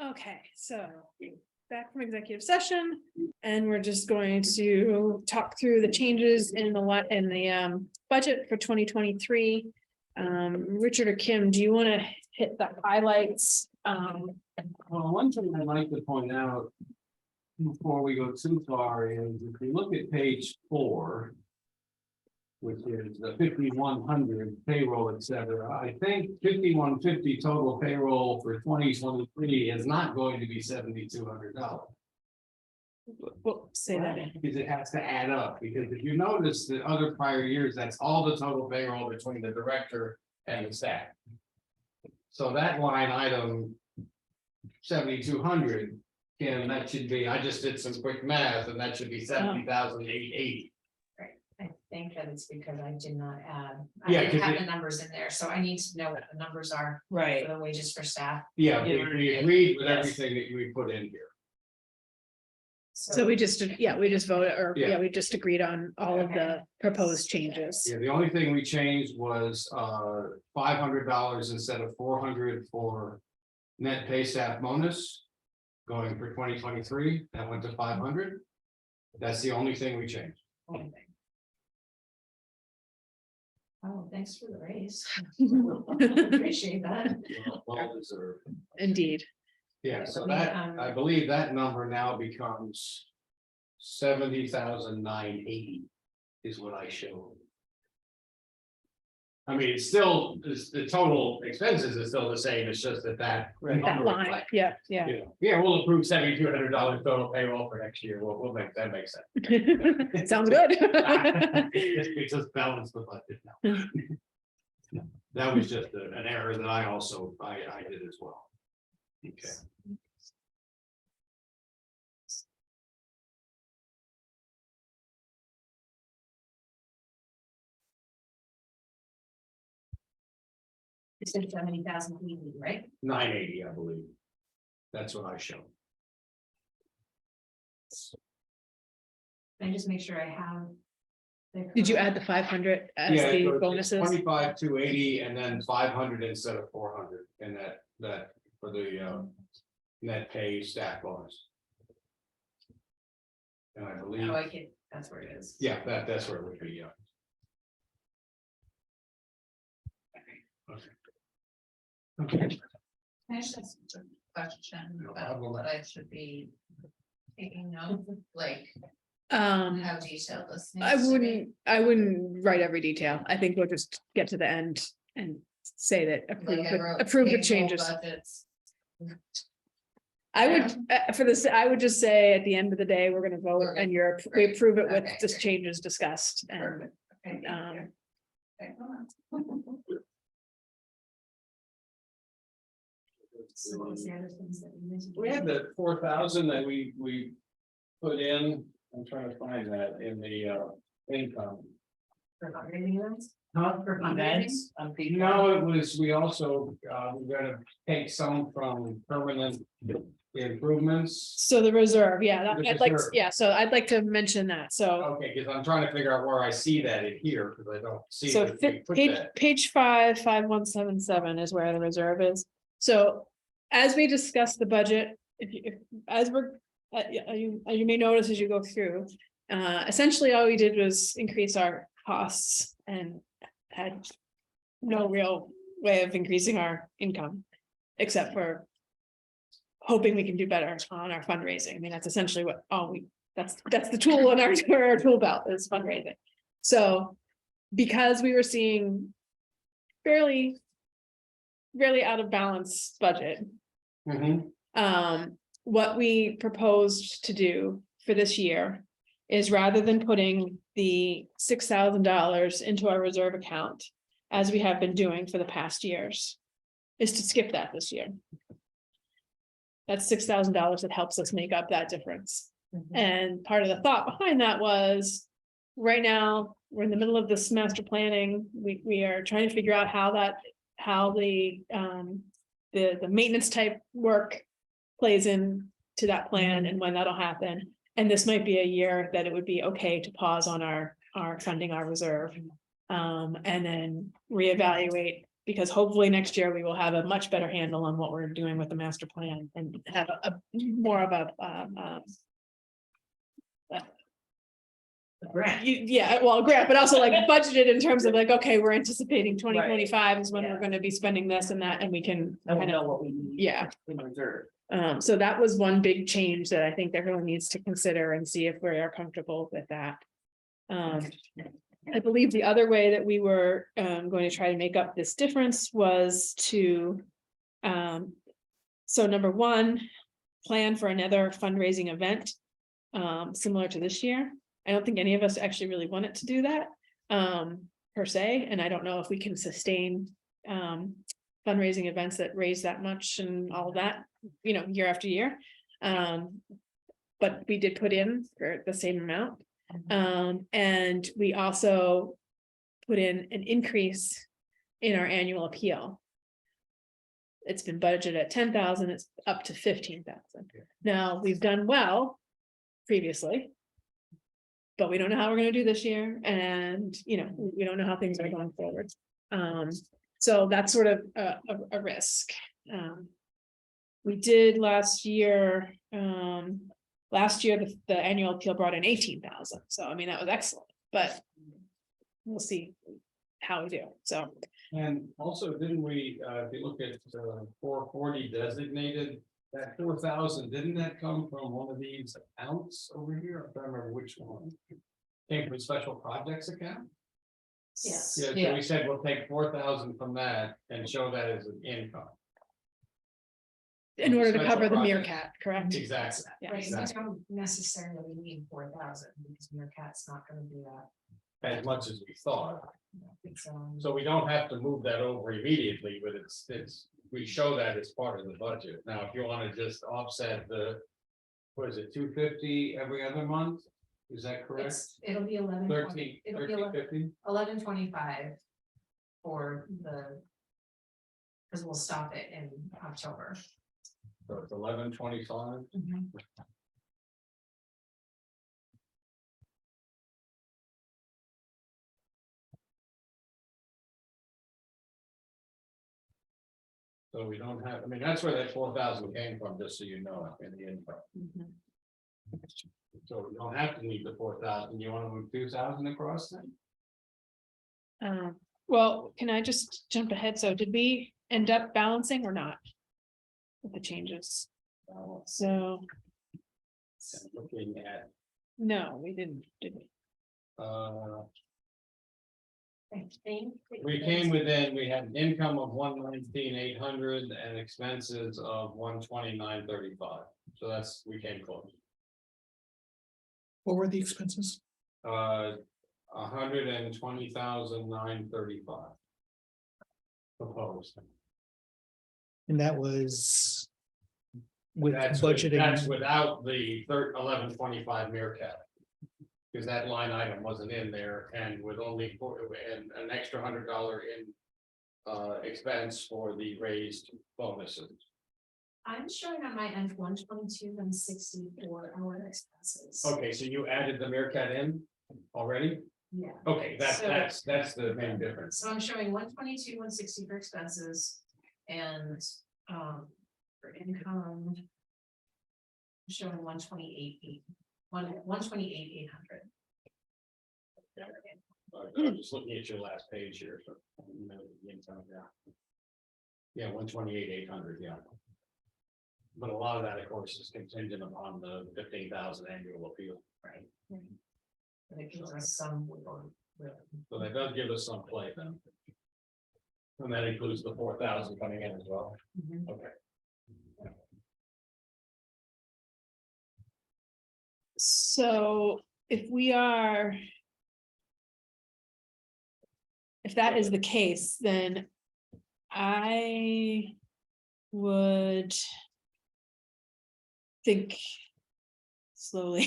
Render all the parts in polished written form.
Okay, so back from executive session, and we're just going to talk through the changes in the budget for 2023. Richard or Kim, do you want to hit the highlights? Well, one thing I'd like to point out before we go too far is if you look at page 4, which is the 5,100 payroll, etc. I think 5,150 total payroll for 2023 is not going to be $7,200. We'll say that in. Because it has to add up, because if you notice the other prior years, that's all the total payroll between the director and the staff. So that line item 7,200, Kim, that should be, I just did some quick math, and that should be 70,880. I think that it's because I did not add, Yeah, I didn't 'cause have the numbers in there, so I need to know what the numbers are Right. for the wages for staff. Yeah, we agreed with Yes. everything that we put in here. So we just, we just voted, or Yeah. we just agreed on all of the proposed changes. Yeah, the only thing we changed was $500 instead of $400 for net pay staff bonus. Going for 2023, that went to 500. That's the only thing we changed. Oh, thanks for the raise. Appreciate that. Well deserved. Indeed. Yeah, so We, that, I believe that number now becomes 70,980 is what I showed. I mean, it's still, the total expenses is still the same, it's just that That number line, reflects, yeah. you know, yeah, we'll approve $7,200 total payroll for next year, we'll make, that makes sense. Sounds good. It just balance the budget now. That was just an error that I also, I did as well. Okay. It's been 70,000, right? 980, I believe. That's what I showed. Can I just make sure I have. Did you add the 500 as Yeah, the so it's bonuses? 25,280 and then 500 instead of 400, and that for the net pay staff bonus. And I believe, Oh, I can, that's where it is. yeah, that's where it would be, yeah. Okay. Can I just ask a question No about problem. what I should be taking note, like Um, how detailed this I needs to be? wouldn't write every detail. I think we'll just get to the end and say that Like I wrote approve the payroll changes. budgets. I would, for this, I would just say at the end of the day, we're gonna vote and we Right. approve it with Okay, just great. changes discussed and, Perfect. Okay, thank you. Okay, hold on. So what was the other things that you mentioned? We had the 4,000 that we put in. I'm trying to find that in the income. For fundraising events? Not For fundraising? No, it was, we also, we're gonna take some from permanent improvements. so the reserve, yeah, The I'd like, reserve. yeah, so I'd like to mention that, so. Okay, because I'm trying to figure out where I see that in here, because I don't see So that we put page, that. page 5177 is where the reserve is. So as we discuss the budget, as we're, you may notice as you go through, essentially all we did was increase our costs and had no real way of increasing our income, except for hoping we can do better on our fundraising. I mean, that's essentially what that's the tool in our tool belt is fundraising. So because we were seeing fairly out of balance budget, Mhm. what we proposed to do for this year is rather than putting the $6,000 into our reserve account, as we have been doing for the past years, is to skip that this year. That's $6,000 that helps us make up that difference. And part of the thought behind that was, right now, we're in the middle of this master planning. We are trying to figure out how the maintenance type work plays in to that plan and when that'll happen. And this might be a year that it would be okay to pause on our funding our reserve. And then reevaluate Because hopefully next year we will have a much better handle on what we're doing with the master plan and have a more of a, Grant. yeah, well, grant, but also like budgeted in terms of like, okay, we're anticipating 2025 is when Yeah. we're gonna be spending this and that, and we can And we kind know of, what we need. yeah. In reserve. So that was one big change that I think everyone needs to consider and see if we are comfortable with that. I believe the other way that we were going to try to make up this difference was to. So number one, plan for another fundraising event. Similar to this year. I don't think any of us actually really wanted to do that. Per se, and I don't know if we can sustain fundraising events that raise that much and all that, year after year. But we did put in for the same amount. And we also put in an increase in our annual appeal. It's been budgeted at 10,000, it's up to 15,000. Now, we've done well previously. But we don't know how we're gonna do this year, and we don't know how things are going forward. So that's sort of a risk. We did last year, the annual appeal brought in 18,000, so I mean, that was excellent, but we'll see how we do, so. And also, didn't we, if you look at 440 designated, that 4,000, didn't that come from one of these accounts over here? I don't remember which one. Came from a special projects account? Yes. Yeah, so we said we'll take 4,000 from that and show that as an income. In order to Special cover the project. meerkat, correct? Exactly. Yeah. Right, you Exactly. don't necessarily need 4,000 because Meerkat's not gonna do that. As much as we thought. It's, So we don't have to move that over immediately, but we show that as part of the budget. Now, if you want to just offset what is it, 250 every other month? Is that correct? it'll be 11. 13, It'll be 13.50? 11.25 for because we'll stop it in October. So it's 11.25. So we don't have, I mean, that's where that 4,000 came from, just so you know, in the info. Mhm. So we don't have to leave the 4,000. You want to move 2,000 across then? Well, can I just jump ahead? So did we end up balancing or not? With the changes? So, And looking at, no, we didn't, did we? I think. we came within, we had an income of 119,800 and expenses of 129,35. So we came close. What were the expenses? 120,935. Proposed. And that was with That's budgeting. without the 1125 Meerkat. Because that line item wasn't in there, and with only and an extra $100 in expense for the raised bonuses. I'm showing on my end 122 and 64 hour expenses. Okay, so you added the Meerkat in already? Yeah. Okay, So- that's the main difference. So I'm showing 122, 160 for expenses and for income. I'm showing 128, 800. I'm just looking at your last page here. So, yeah, 128,800, yeah. But a lot of that, of course, is contingent upon the 15,000 annual appeal. Right. But it gives us some wiggle room. So that does give us some play then. And that includes the 4,000 coming in as well. Okay. So if that is the case, then I would think slowly.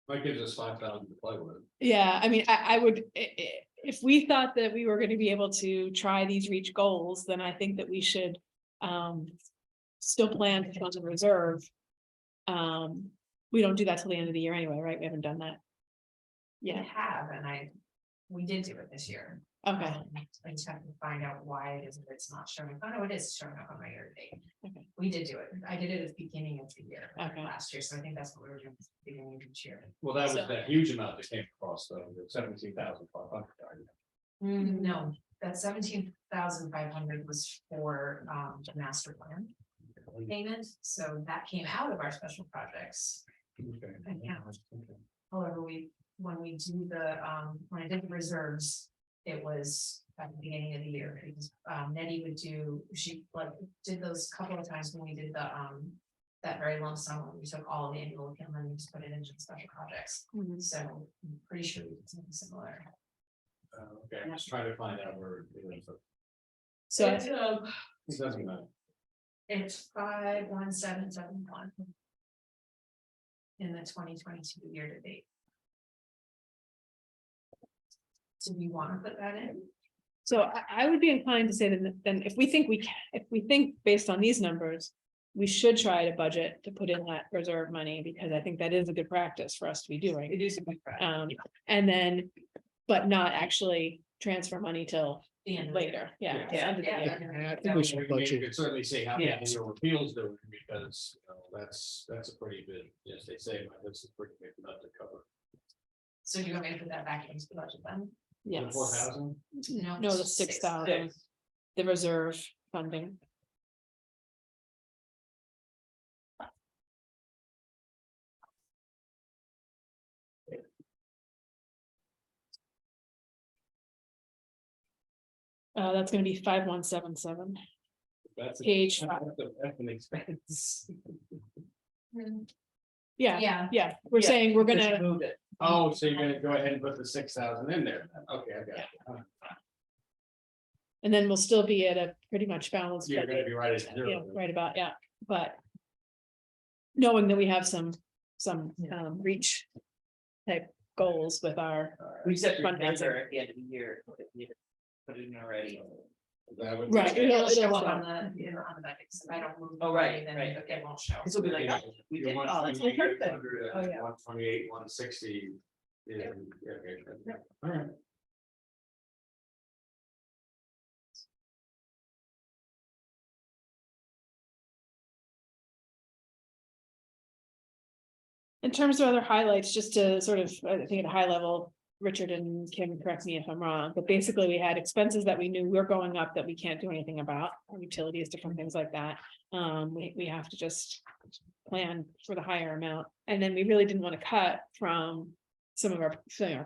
That gives us 5,000 to play with. Yeah, I mean, I would, if we thought that we were going to be able to try these reach goals, then I think that we should still plan to fund a reserve. We don't do that till the end of the year anyway, right? We haven't done that. We Yeah, have, and we did do it this year. Okay, I just have to find out why it is that it's not showing. Oh, no, it is showing up on my year to date. Okay. We did do it. I did it at the beginning of the year Okay. last year, so I think that's what we were doing at the beginning of each year. Well, that was So- that huge amount that came across, though, the 17,500. No, that 17,500 was for the master plan payment, so that came out of our special projects. Okay. account. However, when we do the, when I did the reserves, it was at the beginning of the year, because Nettie would do, she like did those couple of times when we did the, that very lump sum, when we took all of the annual account and just put it into the special projects. Mhm. So I'm pretty sure we did something similar. Okay, I'm just trying to find out where it is. so It doesn't matter. It's 51771. In the 2022 year to date. So do you want to put that in? So I would be inclined to say that then if we think if we think based on these numbers. We should try to budget to put in that reserve money, because I think that is a good practice for us to be doing. It is a good practice. And then, but not actually transfer money till The end of the year. later, yeah. Yeah. End of the Yeah. year. And I think we should You budget. could certainly say how the Yeah. annual appeals doing, because, you know, that's a pretty big, yes, they say, that's a pretty big nut to cover. So do you want me to put that back into the budget then? Yes, 4,000? no, the 6,000, the reserve funding. That's gonna be 5177, That's. page, That's an expense. yeah, Yeah, we're Yeah, saying we're Just gonna, move it. Oh, so you're gonna go ahead and put the 6,000 in there, then. Okay, I got it. and then we'll still be at a pretty much balanced. You're budget. gonna be right at Yeah, zero. right about, yeah, but. Knowing that we have some Yeah. reach. Type goals with our, We just have to Fundraising. remember at the end of the year, if you put it in already. That would- right, it'll show it'll up show. on the budget, so if I don't move. Oh, the right, money, then right, it okay. won't show. This will be like, Yeah. oh, we Your did, oh, that's perfect. 128, Oh, yeah. 128, 160. Yeah, okay, good. All right. In terms of other highlights, just to sort of, I think at a high level, Richard and Kim, correct me if I'm wrong, but basically we had expenses that we knew were going up that we can't do anything about, utilities, different things like that. We have to just plan for the higher amount, and then we really didn't want to cut from some of our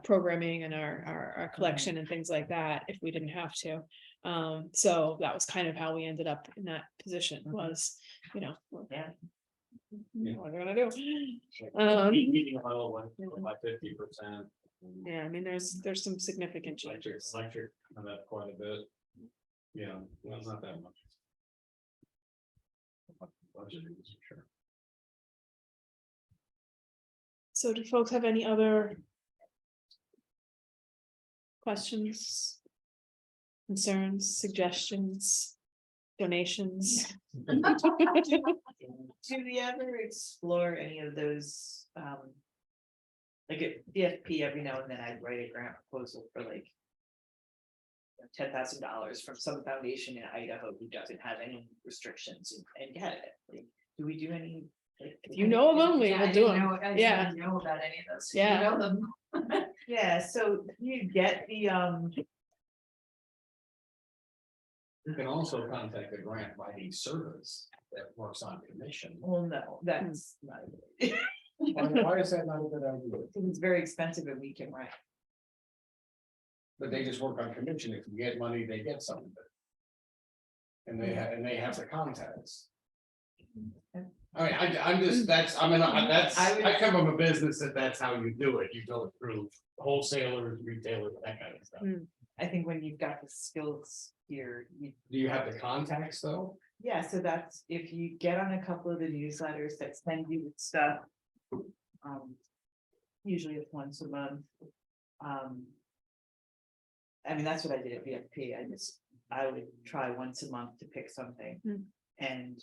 programming and our collection and things like that if we didn't have to. So that was kind of how we ended up in that position was, Yeah. what are we gonna do? Heating oil went by 50%. Yeah, I mean, there's some significant Electric, changes. went up quite a bit. Yeah, well, not that much. Budget is for sure. So do folks have any other questions, concerns, suggestions, donations? Do we ever explore any of those, like at DFP, every now and then I'd write a grant proposal for like. $10,000 from some foundation in Idaho who doesn't have any restrictions and get it. Like, do we do any? Like, If you know of them, we Yeah, I will do didn't them. know- I Yeah. didn't know about any of those. You Yeah. know them. Yeah, so you get the You can also contact the grant writing service that works on commission. well, no, that's not. Why is that not a good idea? It's very expensive and we can write. But they just work on commission. If you get money, they get some of it. And they have the contacts. I mean, I'm just, I come from a business that's how you do it. You go through wholesalers, retailers, that kind of stuff. I think when you've got the skills here, Do you have the contacts though? yeah, so that's if you get on a couple of the newsletters that send you with stuff. Usually it's once a month. I mean, that's what I did at VFP. I would try once a month to pick something. And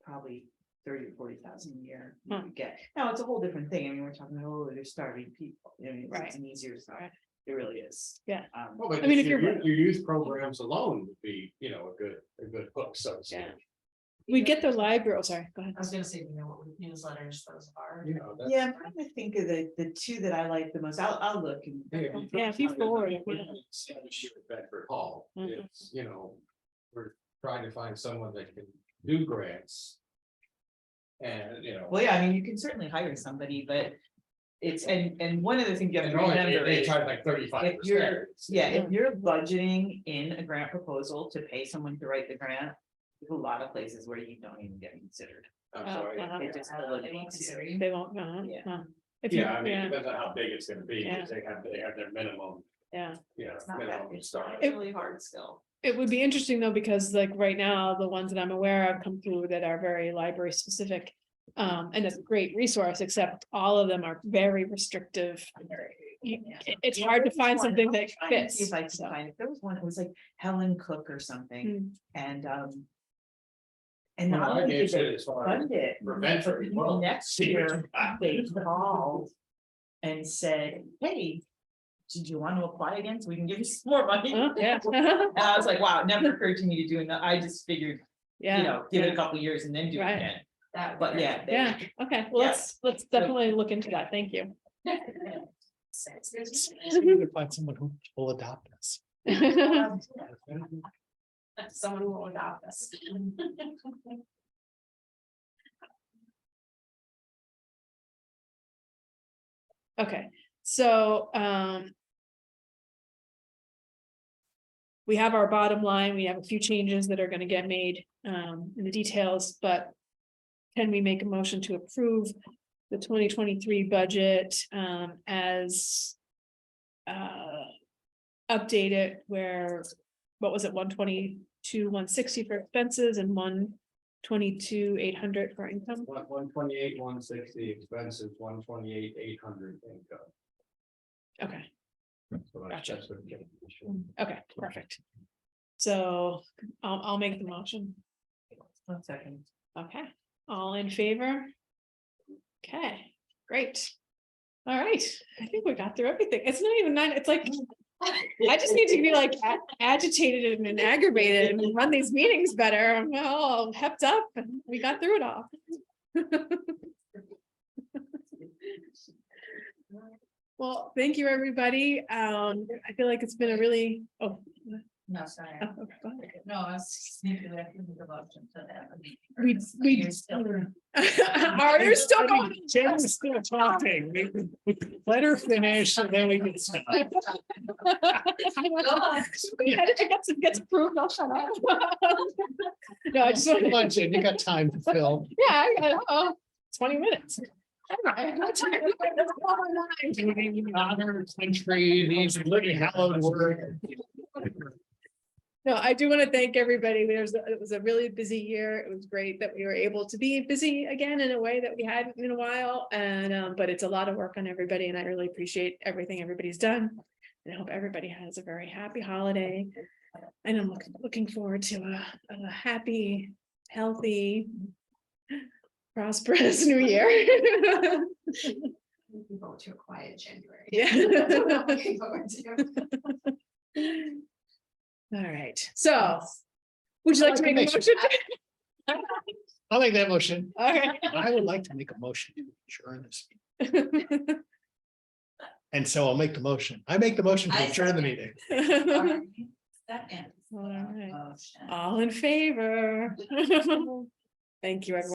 probably 30 or 40,000 a year you Hmm. would get. Now, it's a whole different thing. I mean, we're talking, oh, they're starving people. I mean, it's Right. an easier stuff. Right. It really is. Yeah. Well, but I mean, just if your, you're- your youth programs alone would be, you know, a good hook, so to speak. Yeah. We get the library, oh, sorry, go ahead. I was gonna say, you know, what newsletters those are. You know, that's. Yeah, I'm trying to think of the two that I like the most. I'll look and. Yeah, if you forward it, yeah. Establish here at Bedford Hall, Mhm. it's, you know, we're trying to find someone that can do grants. And, you know. Well, yeah, I mean, you can certainly hire somebody, but it's, and one of the things you have And to only remember they is. charge like 35%. If you're, yeah, if you're budgeting in a grant proposal to pay someone to write the grant, there's a lot of places where you don't even get considered. I'm sorry. It just eliminates you. They won't, Yeah. If you, Yeah, I mean, it yeah, depends on how big it's gonna be, Yeah. because they have their minimum, yeah. you know, It's not that, minimum it's start. a really hard skill. It would be interesting though, because like right now, the ones that I'm aware of come through that are very library specific. And it's a great resource, except all of them are very restrictive. It's hard to find something that Trying to see fits. if I can so. find, if there was one, it was like Helen Cook or something, Hmm. and Well, not I only gave did it they as far as fund it, prevent but it, well, next see what year, you got. they called and said, hey, did you want to apply again, so we can give you some more money? Oh, yeah. And I was like, wow, it never occurred to me to do it, I just figured, you Yeah, know, give it a couple years and then do it Right. again, That. but yeah. they- yeah, okay, well, Yeah. let's definitely look into that, thank you. We need to find someone who will adopt us. Someone who will adopt us. Okay, so, we have our bottom line, we have a few changes that are gonna get made, in the details, but can we make a motion to approve the 2023 budget, as updated where, what was it, 122, 160 for expenses and 122,800 for income? 128, 160 expenses, 128, 800 income. Okay, So Gotcha. that's what it is. okay, perfect. So I'll make the motion. 1 second. Okay, all in favor? Okay, great. All right, I think we got through everything. It's not even 9, it's like, I just need to be like agitated and aggravated and run these meetings better. I'm all hepped up and we got through it all. Well, thank you, everybody. I feel like it's been a really, oh. No, sorry. Oh, okay, go ahead. No, I was thinking that we could go to that. We You're still- Are you still going? Jen's still talking. Let her finish and then we can stop. It gets approved, I'll shut up. No, I just Come want, on, Jen, you got time to fill. yeah, I got 20 minutes. Honor country, these living hallowed word. No, I do want to thank everybody. It was a really busy year. It was great that we were able to be busy again in a way that we hadn't in a while. And, but it's a lot of work on everybody and I really appreciate everything everybody's done. And I hope everybody has a very happy holiday. And I'm looking forward to a happy, healthy, prosperous new year. We can go to a quiet January. Yeah. Looking forward to. All right, so would you like to make a motion? I'll make that motion. Okay. I would like to make a motion to adjourn this. And so I'll make the motion. I make the motion to I adjourn the second. meeting. Second. All right. All in favor? Thank you, everyone.